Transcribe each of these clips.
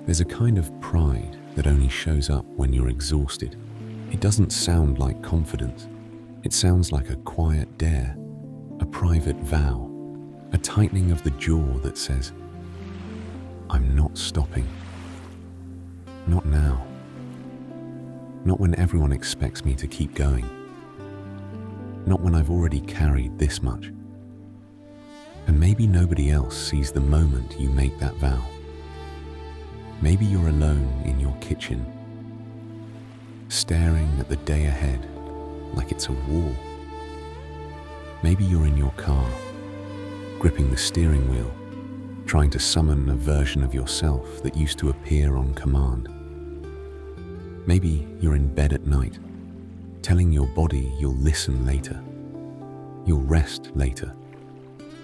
There's a kind of pride that only shows up when you're exhausted. It doesn't sound like confidence. It sounds like a quiet dare, a private vow, a tightening of the jaw that says, I'm not stopping. Not now. Not when everyone expects me to keep going. Not when I've already carried this much. And maybe nobody else sees the moment you make that vow. Maybe you're alone in your kitchen, staring at the day ahead like it's a wall. Maybe you're in your car, gripping the steering wheel, trying to summon a version of yourself that used to appear on command. Maybe you're in bed at night, telling your body you'll listen later, you'll rest later,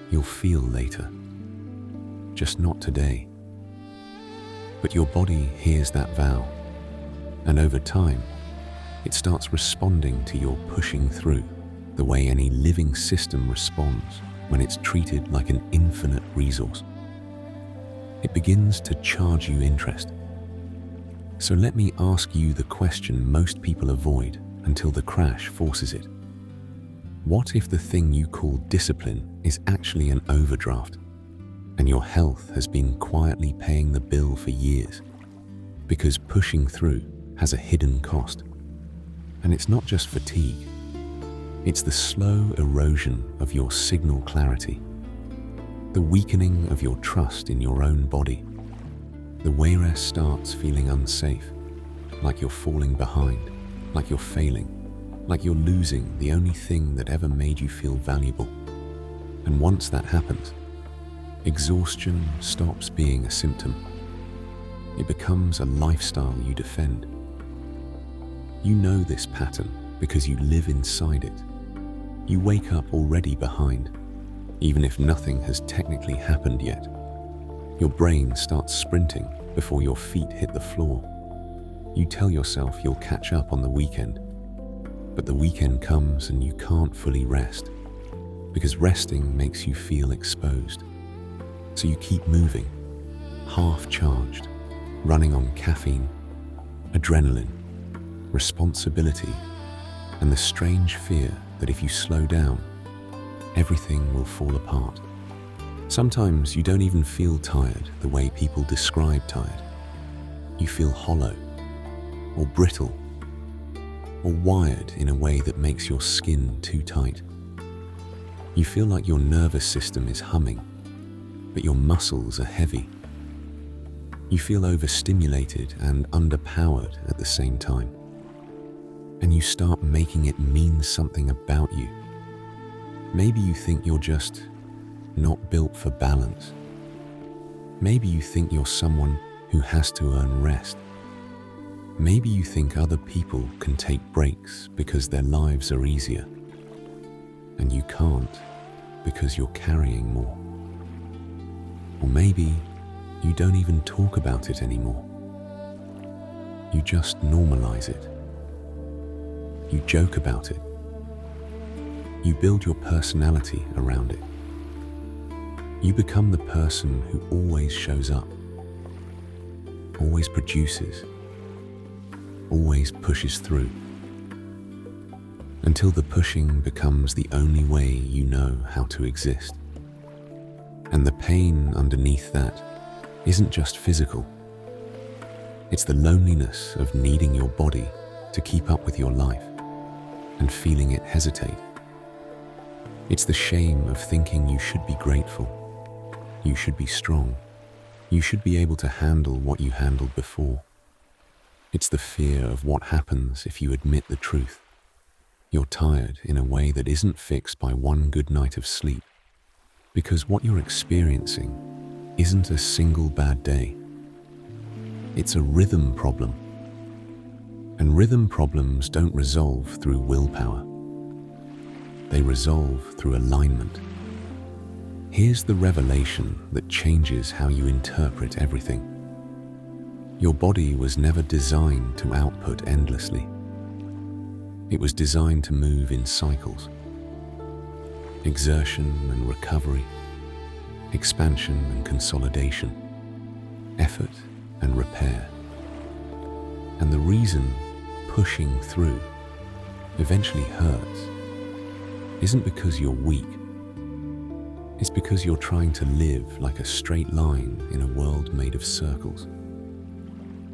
you'll feel later, just not today. But your body hears that vow, and over time, it starts responding to your pushing through the way any living system responds when it's treated like an infinite resource. It begins to charge you interest. So let me ask you the question most people avoid until the crash forces it. What if the thing you call discipline is actually an overdraft, and your health has been quietly paying the bill for years? Because pushing through has a hidden cost. And it's not just fatigue. It's the slow erosion of your signal clarity, the weakening of your trust in your own body, the way rest starts feeling unsafe, like you're falling behind, like you're failing, like you're losing the only thing that ever made you feel valuable. And once that happens, exhaustion stops being a symptom. It becomes a lifestyle you defend. You know this pattern because you live inside it. You wake up already behind, even if nothing has technically happened yet. Your brain starts sprinting before your feet hit the floor. You tell yourself you'll catch up on the weekend, but the weekend comes and you can't fully rest, because resting makes you feel exposed. So you keep moving, half-charged, running on caffeine, adrenaline, responsibility, and the strange fear that if you slow down, everything will fall apart. Sometimes you don't even feel tired the way people describe tired. You feel hollow, or brittle, or wired in a way that makes your skin too tight. You feel like your nervous system is humming, but your muscles are heavy. You feel overstimulated and underpowered at the same time. And you start making it mean something about you. Maybe you think you're just not built for balance. Maybe you think you're someone who has to earn rest. Maybe you think other people can take breaks because their lives are easier. And you can't because you're carrying more. Or maybe you don't even talk about it anymore. You just normalize it. You joke about it. You build your personality around it. You become the person who always shows up, always produces, always pushes through, until the pushing becomes the only way you know how to exist. And the pain underneath that isn't just physical. It's the loneliness of needing your body to keep up with your life and feeling it hesitate. It's the shame of thinking you should be grateful, you should be strong, you should be able to handle what you handled before. It's the fear of what happens if you admit the truth. You're tired in a way that isn't fixed by one good night of sleep, because what you're experiencing isn't a single bad day. It's a rhythm problem. And rhythm problems don't resolve through willpower. They resolve through alignment. Here's the revelation that changes how you interpret everything. Your body was never designed to output endlessly. It was designed to move in cycles. Exertion and recovery, expansion and consolidation, effort and repair. And the reason pushing through eventually hurts isn't because you're weak. It's because you're trying to live like a straight line in a world made of circles.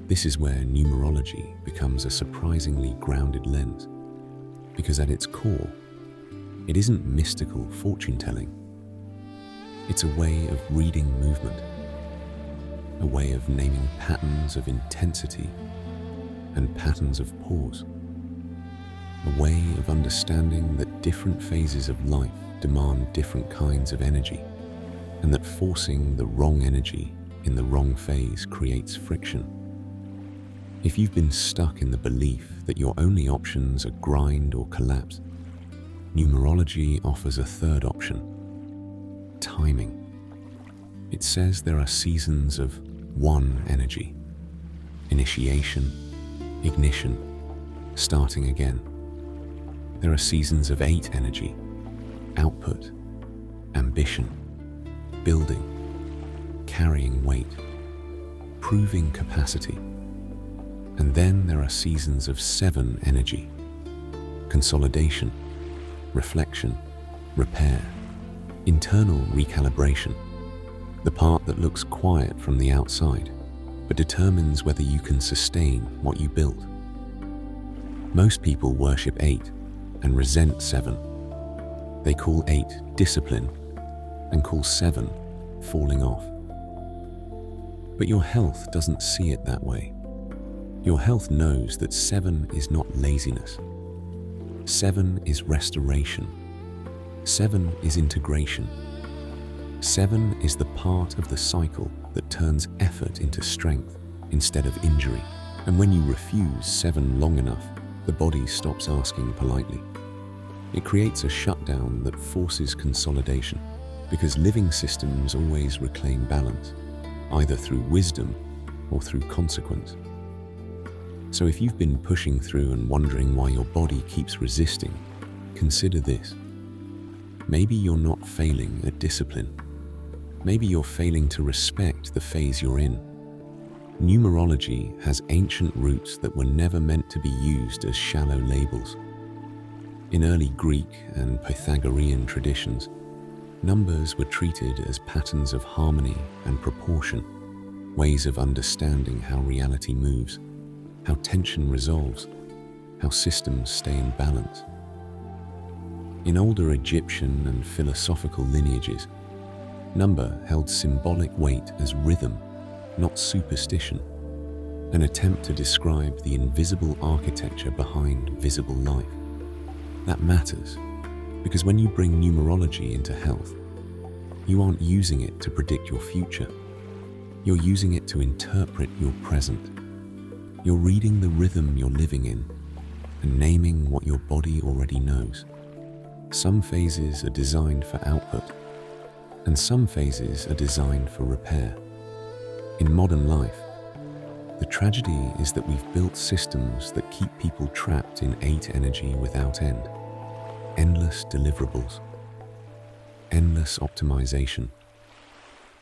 This is where numerology becomes a surprisingly grounded lens, because at its core, it isn't mystical fortune-telling. It's a way of reading movement, a way of naming patterns of intensity and patterns of pause, a way of understanding that different phases of life demand different kinds of energy, and that forcing the wrong energy in the wrong phase creates friction. If you've been stuck in the belief that your only options are grind or collapse, numerology offers a third option: timing. It says there are seasons of 1 energy: initiation, ignition, starting again. There are seasons of 8 energy: output, ambition, building, carrying weight, proving capacity. And then there are seasons of 7 energy: consolidation, reflection, repair, internal recalibration, the part that looks quiet from the outside, but determines whether you can sustain what you built. Most people worship 8 and resent 7. They call 8 discipline and call 7 falling off. But your health doesn't see it that way. Your health knows that 7 is not laziness. 7 is restoration. 7 is integration. 7 is the part of the cycle that turns effort into strength instead of injury. And when you refuse 7 long enough, the body stops asking politely. It creates a shutdown that forces consolidation, because living systems always reclaim balance, either through wisdom or through consequence. So if you've been pushing through and wondering why your body keeps resisting, consider this. Maybe you're not failing at discipline. Maybe you're failing to respect the phase you're in. Numerology has ancient roots that were never meant to be used as shallow labels. In early Greek and Pythagorean traditions, numbers were treated as patterns of harmony and proportion, ways of understanding how reality moves, how tension resolves, how systems stay in balance. In older Egyptian and philosophical lineages, number held symbolic weight as rhythm, not superstition, an attempt to describe the invisible architecture behind visible life. That matters, because when you bring numerology into health, you aren't using it to predict your future. You're using it to interpret your present. You're reading the rhythm you're living in and naming what your body already knows. Some phases are designed for output, and some phases are designed for repair. In modern life, the tragedy is that we've built systems that keep people trapped in 8 energy without end. Endless deliverables, endless optimization,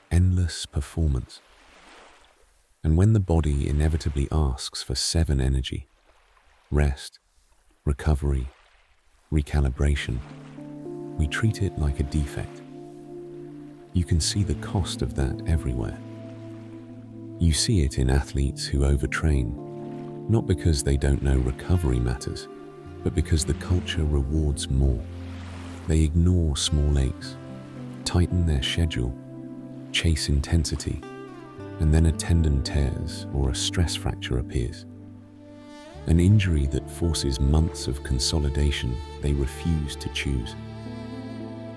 endless performance. And when the body inevitably asks for 7 energy, rest, recovery, recalibration, we treat it like a defect. You can see the cost of that everywhere. You see it in athletes who overtrain, not because they don't know recovery matters, but because the culture rewards more. They ignore small aches, tighten their schedule, chase intensity, and then a tendon tears or a stress fracture appears. An injury that forces months of consolidation they refuse to choose.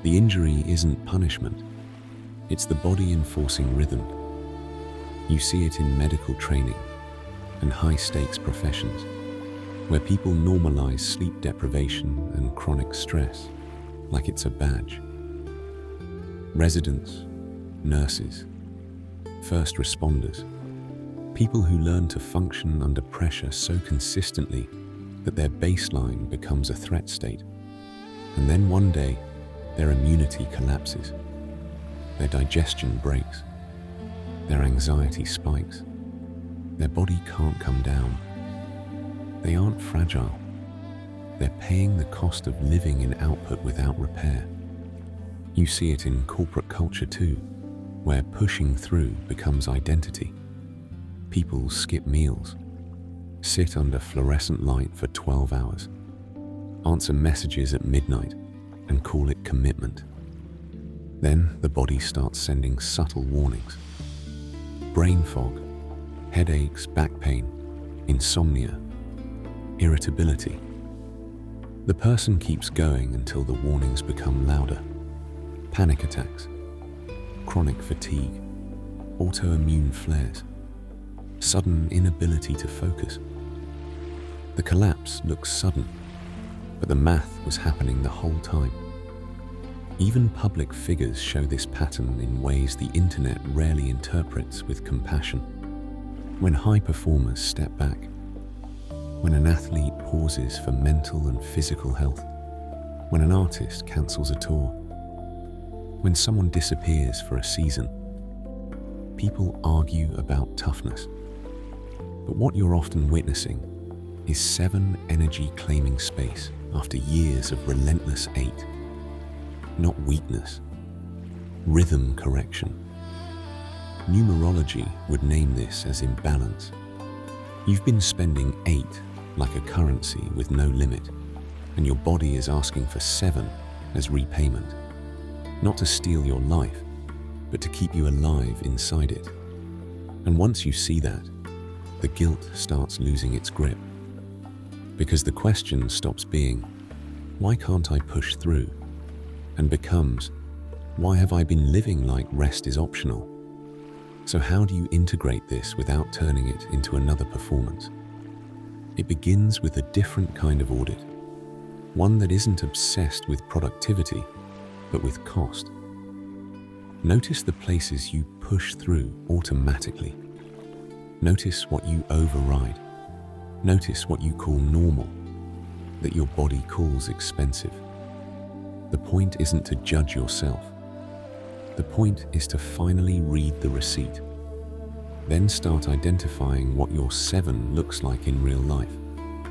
The injury isn't punishment, it's the body enforcing rhythm. You see it in medical training and high-stakes professions, where people normalize sleep deprivation and chronic stress like it's a badge. Residents, nurses, first responders, people who learn to function under pressure so consistently that their baseline becomes a threat state. And then one day, their immunity collapses, their digestion breaks, their anxiety spikes, Their body can't come down. They aren't fragile. They're paying the cost of living in output without repair. You see it in corporate culture too, where pushing through becomes identity. People skip meals, sit under fluorescent light for 12 hours, answer messages at midnight, and call it commitment. Then the body starts sending subtle warnings. Brain fog, headaches, back pain, insomnia, irritability. The person keeps going until the warnings become louder. Panic attacks, chronic fatigue, autoimmune flares, sudden inability to focus. The collapse looks sudden, but the math was happening the whole time. Even public figures show this pattern in ways the internet rarely interprets with compassion. When high performers step back, when an athlete pauses for mental and physical health, when an artist cancels a tour, when someone disappears for a season, people argue about toughness. But what you're often witnessing is 7 energy claiming space after years of relentless 8. Not weakness, rhythm correction. Numerology would name this as imbalance. You've been spending 8 like a currency with no limit, and your body is asking for 7 as repayment. Not to steal your life, but to keep you alive inside it. And once you see that, the guilt starts losing its grip. Because the question stops being, why can't I push through? And becomes, why have I been living like rest is optional? So how do you integrate this without turning it into another performance? It begins with a different kind of audit, one that isn't obsessed with productivity, but with cost. Notice the places you push through automatically. Notice what you override. Notice what you call normal, that your body calls expensive. The point isn't to judge yourself. The point is to finally read the receipt. Then start identifying what your 7 looks like in real life,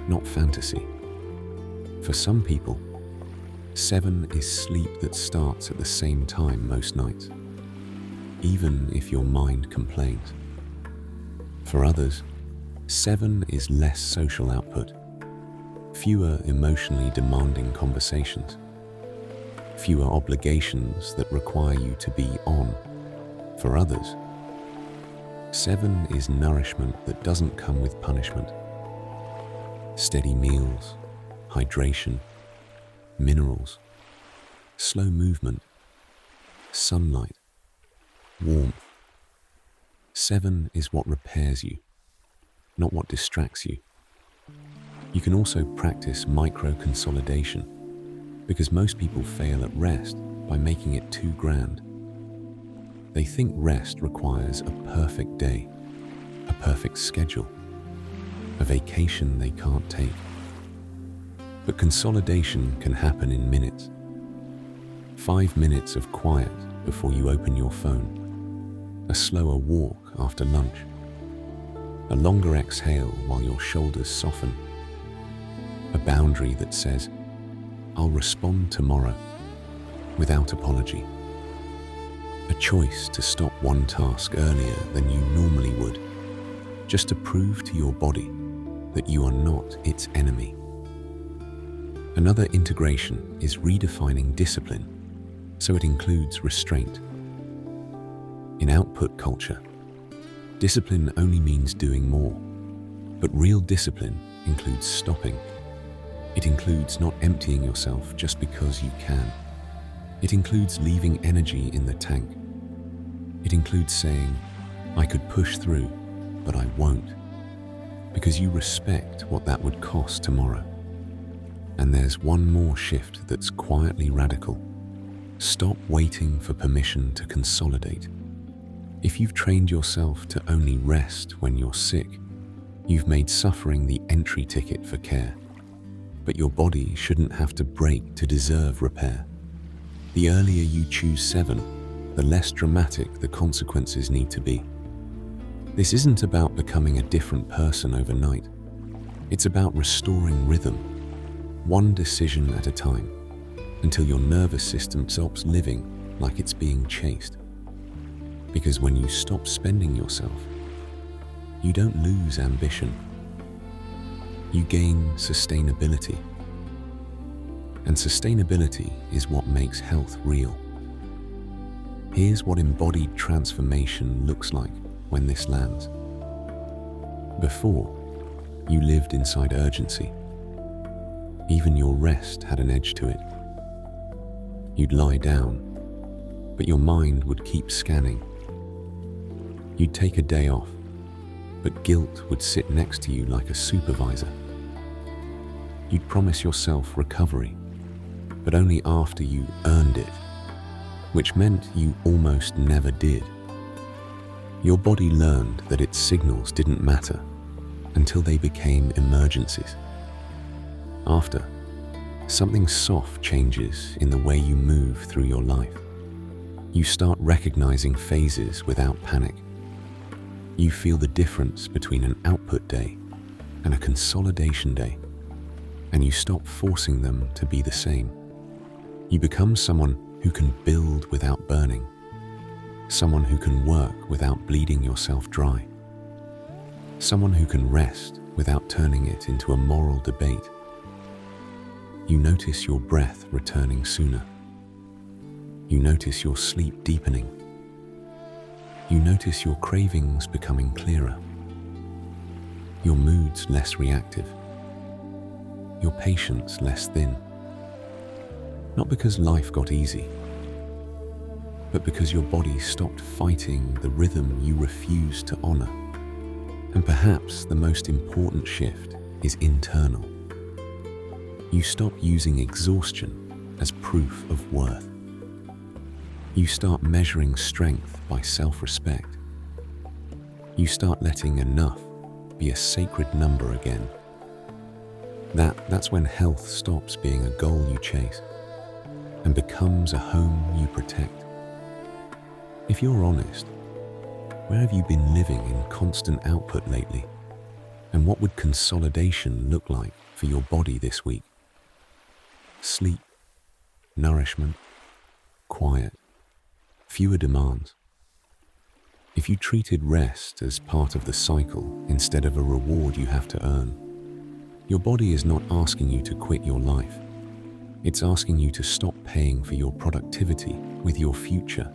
not fantasy. For some people, 7 is sleep that starts at the same time most nights, even if your mind complains. For others, 7 is less social output, fewer emotionally demanding conversations, fewer obligations that require you to be on. For others, 7 is nourishment that doesn't come with punishment. Steady meals, hydration, minerals, slow movement, sunlight, warmth. 7 is what repairs you, not what distracts you. You can also practice micro-consolidation, because most people fail at rest by making it too grand. They think rest requires a perfect day, a perfect schedule, a vacation they can't take. But consolidation can happen in minutes. 5 minutes of quiet before you open your phone, a slower walk after lunch, a longer exhale while your shoulders soften, a boundary that says, I'll respond tomorrow, without apology. A choice to stop one task earlier than you normally would, just to prove to your body that you are not its enemy. Another integration is redefining discipline, so it includes restraint. In output culture, discipline only means doing more, but real discipline includes stopping. It includes not emptying yourself just because you can. It includes leaving energy in the tank. It includes saying, I could push through, but I won't, because you respect what that would cost tomorrow. And there's one more shift that's quietly radical. Stop waiting for permission to consolidate. If you've trained yourself to only rest when you're sick, you've made suffering the entry ticket for care. But your body shouldn't have to break to deserve repair. The earlier you choose 7, the less dramatic the consequences need to be. This isn't about becoming a different person overnight. It's about restoring rhythm, one decision at a time, until your nervous system stops living like it's being chased. Because when you stop spending yourself, you don't lose ambition. You gain sustainability. And sustainability is what makes health real. Here's what embodied transformation looks like when this lands. Before, you lived inside urgency. Even your rest had an edge to it. You'd lie down, but your mind would keep scanning. You'd take a day off, but guilt would sit next to you like a supervisor. You'd promise yourself recovery, but only after you earned it, which meant you almost never did. Your body learned that its signals didn't matter until they became emergencies. After, something soft changes in the way you move through your life. You start recognizing phases without panic. You feel the difference between an output day and a consolidation day, and you stop forcing them to be the same. You become someone who can build without burning, someone who can work without bleeding yourself dry, someone who can rest without turning it into a moral debate. You notice your breath returning sooner. You notice your sleep deepening. You notice your cravings becoming clearer, your moods less reactive, your patience less thin. Not because life got easy, but because your body stopped fighting the rhythm you refused to honor. And perhaps the most important shift is internal. You stop using exhaustion as proof of worth. You start measuring strength by self-respect. You start letting enough be a sacred number again. That's when health stops being a goal you chase and becomes a home you protect. If you're honest, where have you been living in constant output lately? And what would consolidation look like for your body this week? Sleep, nourishment, quiet, fewer demands. If you treated rest as part of the cycle instead of a reward you have to earn, your body is not asking you to quit your life. It's asking you to stop paying for your productivity with your future,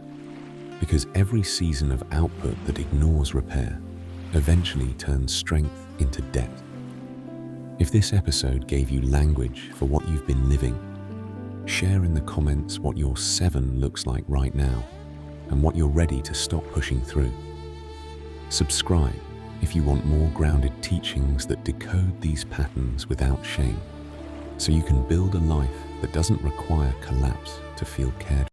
because every season of output that ignores repair eventually turns strength into debt. If this episode gave you language for what you've been living, share in the comments what your 7 looks like right now and what you're ready to stop pushing through. Subscribe if you want more grounded teachings that decode these patterns without shame, so you can build a life that doesn't require collapse to feel cared for.